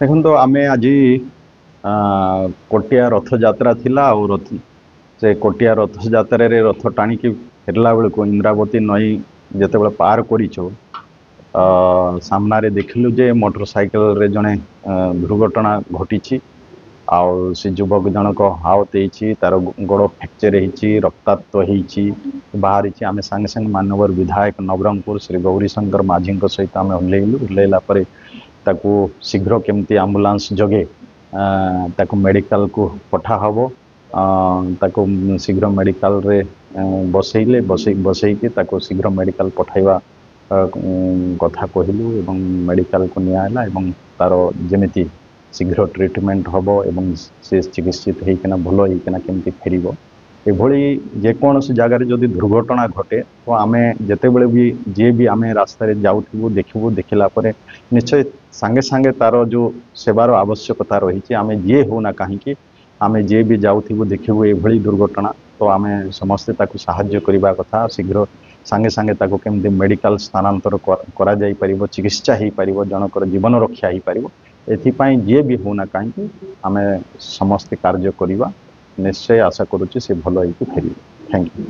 देखो तो आम आज कोटिया रथ यात्रा थिला और रथ से कोटिया रथ यात्रा रे रथ टाणिकी फेरला बेल को इंद्रावती नई जिते पार करूँ सामना रे देखलु जे मोटरसाइकिल रे जड़े दुर्घटना घटी आउ से युवक जनक हावत होती तार गोड़ फ्रैक्चर होती रक्ताक्त होती बाहरी आम सांगे सांगे मानवर विधायक नवरंगपुर श्री गौरीशंकर माझी सहित आम ओह्लैलु ओह्लैला ताकू शीघ्र केमती आम्बुलांस जगे ताकू मेडिकल को पठा हबो ताकू शीघ्र मेडिकल रे बसैले बसैकी ताकू शीघ्र मेडिकल पठाइबा कथा कहलु एवं मेडिकल को नियाला एवं तार जेमिति शीघ्र ट्रीटमेंट हबो एवं से चिकित्सित होइकिना भलो होइकिना केमती फेरिबो एभली जेकोसी जगार जदि दुर्घटना घटे तो आमे जेतेबेले भी जे भी आमे रास्ता रे जाउथबो देखिबो देखिला परे निश्चय सांगे सांगे तार जो सेवार आवश्यकता रही आमे जे होना कहीं आमे जे भी जाउथबो देखिबो एभली दुर्घटना तो आमे समस्ते ताकू सहाय्य करबा कथा शीघ्र सांगे सांगे ताकू केमती मेडिकल स्थानांतर करा जाई परिबो चिकित्सा ही परिबो जनकर जीवन रक्षा ही परिबो एथिपाई जे भी होना कहीं आमे समस्ते कार्य करबा निश्चय आशा करूची से भलो होइकी फेरिबो। Thank you.